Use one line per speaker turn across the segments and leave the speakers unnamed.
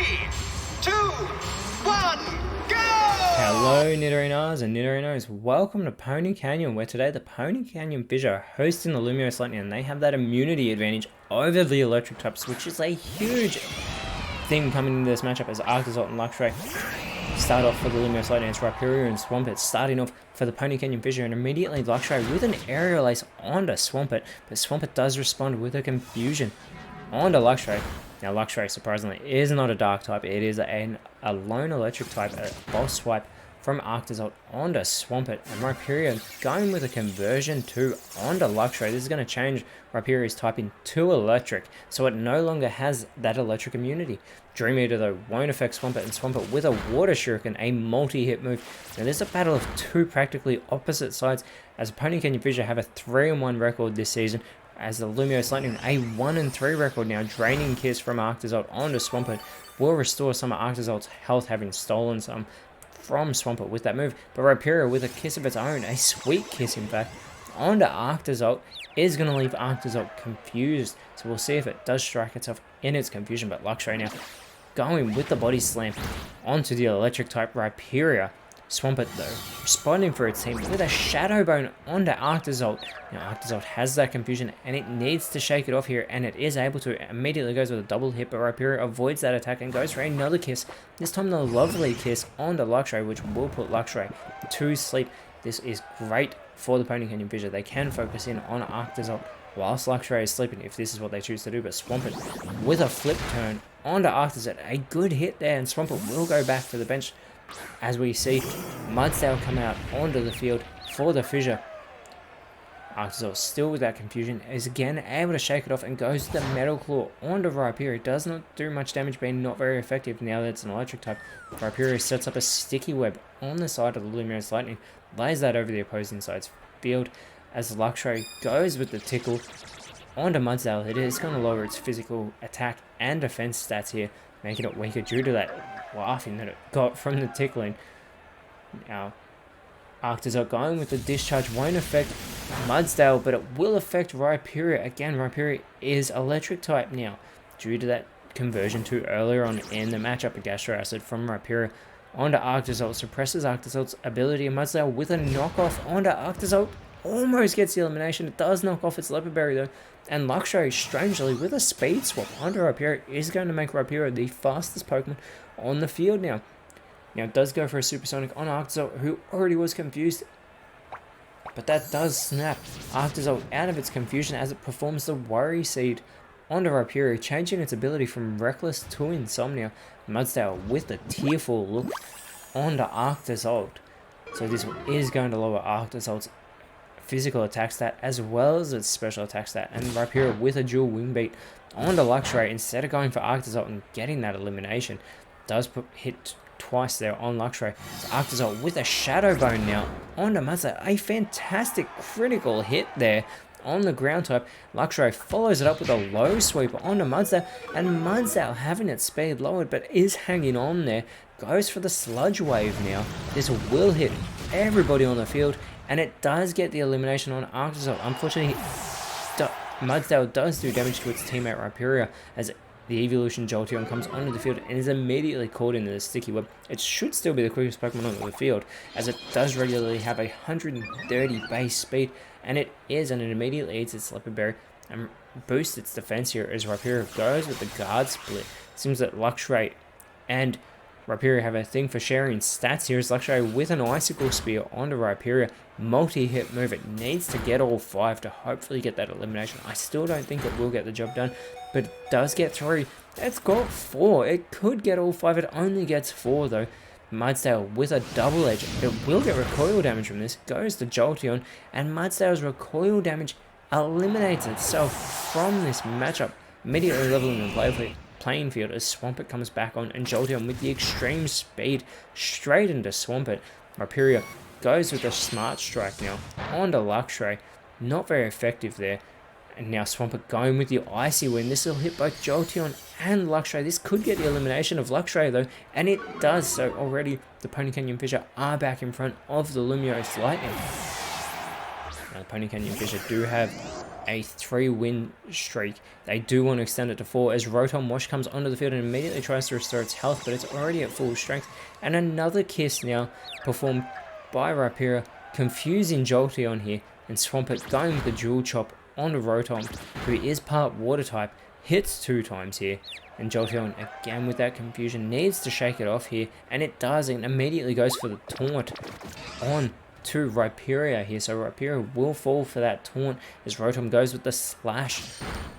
2, 1, go!
Hello Nidorinas and Nidorinos, welcome to Pony Canyon, where today the Pony Canyon Fissure are hosting the Lumiose Lightning and they have that immunity advantage over the electric types, which is a huge thing coming into this matchup as Arctozolt and Luxray start off for the Lumiose Lightning. It's Rhyperior and Swampert starting off for the Pony Canyon Fissure, and immediately Luxray with an Aerial Ace onto Swampert, but Swampert does respond with a Confusion onto Luxray. Now Luxray, surprisingly, is not a Dark type. It is a lone electric type, a boss swipe from Arctozolt onto Swampert, and Rhyperior going with a conversion 2 onto Luxray. This is going to change Rhyperior's typing to electric, so it no longer has that electric immunity. Dream Eater, though, won't affect Swampert, and Swampert with a Water Shuriken, a multi-hit move. Now this is a battle of two practically opposite sides, as Pony Canyon Fissure have a 3-1 record this season, as the Lumiose Lightning a 1-3 record now. Draining Kiss from Arctozolt onto Swampert will restore some of Arctozolt's health, having stolen some from Swampert with that move. But Rhyperior with a kiss of its own, a sweet kiss in fact, onto Arctozolt is going to leave Arctozolt confused. So we'll see if it does strike itself in its confusion. But Luxray now going with the body slam onto the electric type Rhyperior. Swampert, though, responding for its team with a Shadow Bone onto Arctozolt. Now, Arctozolt has that confusion, and it needs to shake it off here, and it is able to. It immediately goes with a double hit, but Rhyperior avoids that attack and goes for another kiss. This time, the lovely kiss onto Luxray, which will put Luxray to sleep. This is great for the Pony Canyon Fissure. They can focus in on Arctozolt whilst Luxray is sleeping, if this is what they choose to do. But Swampert with a flip turn onto Arctozolt, a good hit there, and Swampert will go back to the bench, as we see Mudsdale come out onto the field for the Fissure. Arctozolt still with that confusion is again able to shake it off and goes to the Metal Claw onto Rhyperior. It does not do much damage, being not very effective now that it's an electric type. Rhyperior sets up a sticky web on the side of the Lumiose Lightning, lays that over the opposing side's field, as Luxray goes with the tickle onto Mudsdale. It is going to lower its physical attack and defense stats here, making it weaker due to that laughing that it got from the tickling. Now, Arctozolt going with the discharge won't affect Mudsdale, but it will affect Rhyperior. Again, Rhyperior is electric type now, due to that conversion to earlier on in the matchup. A Gastro Acid from Rhyperior onto Arctozolt suppresses Arctozolt's ability, and Mudsdale with a knockoff onto Arctozolt almost gets the elimination. It does knock off its Leopard Berry though, and Luxray, strangely, with a speed swap onto Rhyperior, is going to make Rhyperior the fastest Pokemon on the field now. Now it does go for a Supersonic on Arctozolt, who already was confused, but that does snap Arctozolt out of its confusion as it performs the Worry Seed onto Rhyperior, changing its ability from Reckless to Insomnia. Mudsdale with the tearful look onto Arctozolt. So this is going to lower Arctozolt's physical attack stat as well as its special attack stat, and Rhyperior with a dual wing beat onto Luxray instead of going for Arctozolt and getting that elimination. Does hit twice there on Luxray. So Arctozolt with a Shadow Bone now onto Mudsdale, a fantastic critical hit there on the ground type. Luxray follows it up with a low sweep onto Mudsdale, and Mudsdale, having its speed lowered but is hanging on there, goes for the Sludge Wave now. This will hit everybody on the field, and it does get the elimination on Arctozolt. Unfortunately, Mudsdale does do damage to its teammate Rhyperior, as the Evolution Jolteon comes onto the field and is immediately caught into the sticky web. It should still be the quickest Pokemon on the field, as it does regularly have 130 base speed, and it immediately eats its Leopard Berry and boosts its defense here as Rhyperior goes with the Guard Split. It seems that Luxray and Rhyperior have a thing for sharing stats here, as Luxray with an Icicle Spear onto Rhyperior. Multi-hit move. It needs to get all 5 to hopefully get that elimination. I still don't think it will get the job done, but it does get 3. It's got 4. It could get all 5. It only gets 4 though. Mudsdale with a double edge. It will get recoil damage from this. Goes to Jolteon, and Mudsdale's recoil damage eliminates itself from this matchup, immediately leveling the playing field as Swampert comes back on, and Jolteon with the extreme speed straight into Swampert. Rhyperior goes with a Smart Strike now onto Luxray. Not very effective there. And now Swampert going with the Icy Wind. This will hit both Jolteon and Luxray. This could get the elimination of Luxray though, and it does. So already the Pony Canyon Fissure are back in front of the Lumiose Lightning. Now the Pony Canyon Fissure do have a 3-win streak. They do want to extend it to 4 as Rotom Wash comes onto the field and immediately tries to restore its health, but it's already at full strength. And another Kiss now performed by Rhyperior, confusing Jolteon here, and Swampert going with the dual chop onto Rotom, who is part water type, hits 2 times here. And Jolteon, again with that confusion, needs to shake it off here, and it does, and immediately goes for the taunt on to Rhyperior here. So Rhyperior will fall for that taunt as Rotom goes with the slash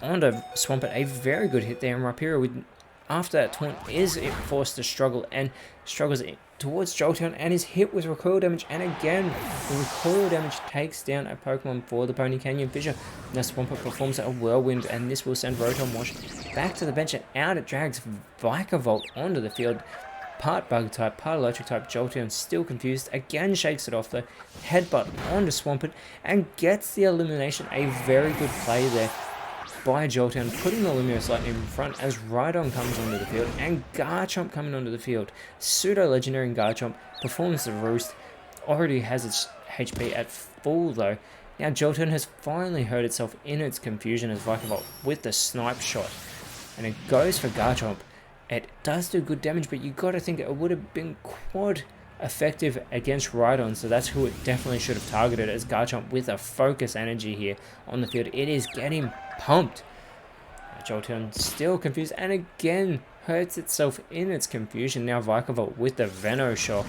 onto Swampert. A very good hit there, and Rhyperior, after that taunt, is forced to struggle and struggles towards Jolteon and is hit with recoil damage, and again the recoil damage takes down a Pokemon for the Pony Canyon Fissure. Now Swampert performs a whirlwind, and this will send Rotom Wash back to the bench, and out it drags Vikavolt onto the field. Part bug type, part electric type. Jolteon still confused, again shakes it off though, headbutt onto Swampert and gets the elimination. A very good play there by Jolteon, putting the Lumiose Lightning in front as Rhydon comes onto the field, and Garchomp coming onto the field. Pseudo-legendary and Garchomp performs the roost, already has its HP at full though. Now Jolteon has finally hurt itself in its confusion as Vikavolt with the snipe shot, and it goes for Garchomp. It does do good damage, but you got to think it would have been quad effective against Rhydon, so that's who it definitely should have targeted, as Garchomp with a focus energy here on the field. It is getting pumped. Jolteon still confused and again hurts itself in its confusion. Now Vikavolt with the Veno Shock.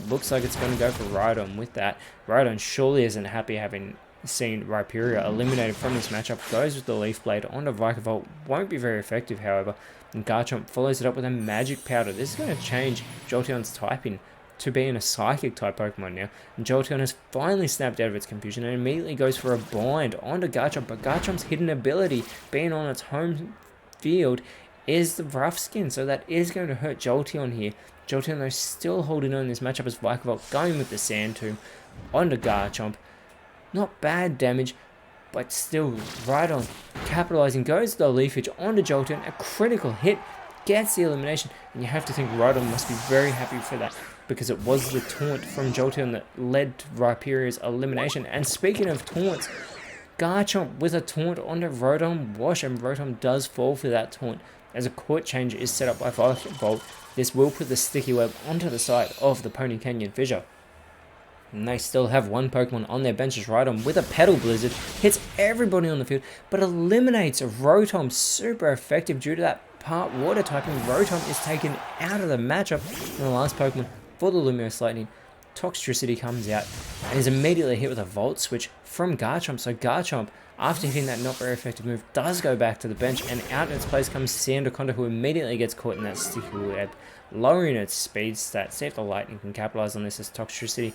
Looks like it's going to go for Rhydon with that. Rhydon surely isn't happy having seen Rhyperior eliminated from this matchup. Goes with the Leaf Blade onto Vikavolt. Won't be very effective, however. And Garchomp follows it up with a Magic Powder. This is going to change Jolteon's typing to being a Psychic type Pokemon now. And Jolteon has finally snapped out of its confusion and immediately goes for a bind onto Garchomp. But Garchomp's hidden ability, being on its home field, is the Rough Skin. So that is going to hurt Jolteon here. Jolteon though still holding on in this matchup as Vikavolt going with the Sand Tomb onto Garchomp. Not bad damage, but still Rhydon capitalizing, goes to the Leafage onto Jolteon. A critical hit gets the elimination, and you have to think Rhydon must be very happy for that, because it was the taunt from Jolteon that led to Rhyperior's elimination. And speaking of taunts, Garchomp with a taunt onto Rotom Wash, and Rotom does fall for that taunt as a court change is set up by Vikavolt. This will put the Sticky Web onto the side of the Pony Canyon Fissure. And they still have one Pokemon on their bench as Rhydon with a Petal Blizzard hits everybody on the field, but eliminates Rotom. Super effective due to that part water typing. Rotom is taken out of the matchup, and the last Pokemon for the Lumiose Lightning, Toxtricity, comes out and is immediately hit with a Volt Switch from Garchomp. So Garchomp, after hitting that not very effective move, does go back to the bench, and out in its place comes Sandaconda, who immediately gets caught in that Sticky Web, lowering its speed stat. See if the Lightning can capitalize on this, as Toxtricity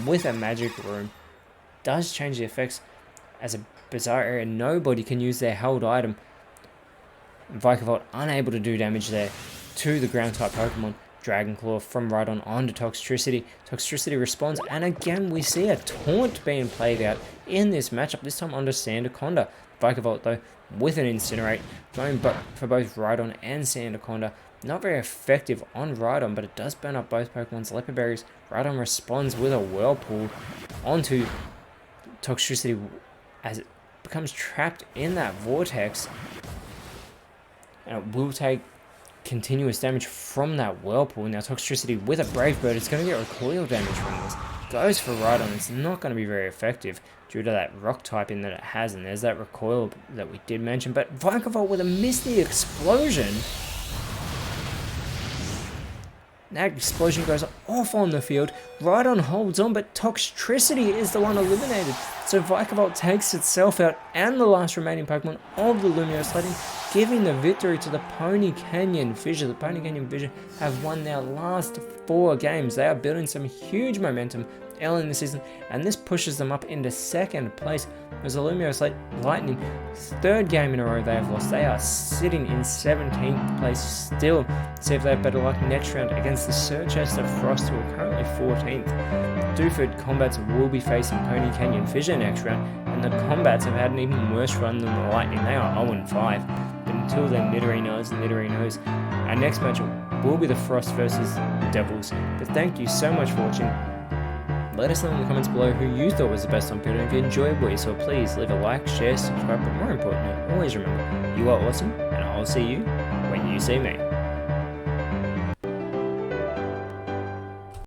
with a Magic Room does change the effects as a bizarre area. Nobody can use their held item. Vikavolt unable to do damage there to the ground type Pokemon. Dragon Claw from Rhydon onto Toxtricity. Toxtricity responds, and again we see a taunt being played out in this matchup, this time onto Sandaconda. Vikavolt though with an Incinerate, going for both Rhydon and Sandaconda. Not very effective on Rhydon, but it does burn up both Pokemon's Leopard Berries. Rhydon responds with a Whirlpool onto Toxtricity as it becomes trapped in that vortex, and it will take continuous damage from that Whirlpool. Now Toxtricity with a Brave Bird, it's going to get recoil damage from this. Goes for Rhydon. It's not going to be very effective due to that rock typing that it has, and there's that recoil that we did mention. But Vikavolt with a Misty Explosion. That explosion goes off on the field. Rhydon holds on, but Toxtricity is the one eliminated. So Vikavolt takes itself out and the last remaining Pokemon of the Lumiose Lightning, giving the victory to the Pony Canyon Fissure. The Pony Canyon Fissure have won their last 4 games. They are building some huge momentum early in the season, and this pushes them up into 2nd place as the Lumiose Lightning, 3rd game in a row they have lost. They are sitting in 17th place still. See if they have better luck next round against the Surchester Frost, who are currently 14th. Dewford Combats will be facing Pony Canyon Fissure next round, and the Combats have had an even worse run than the Lightning. They are 0-5. But until then, Nidorinos. Our next matchup will be the Frost versus Devils. But thank you so much for watching. Let us know in the comments below who you thought was the best on Pyro, and if you enjoyed what you saw, please leave a like, share, subscribe, but more importantly, always remember, you are awesome, and I'll see you when you see me.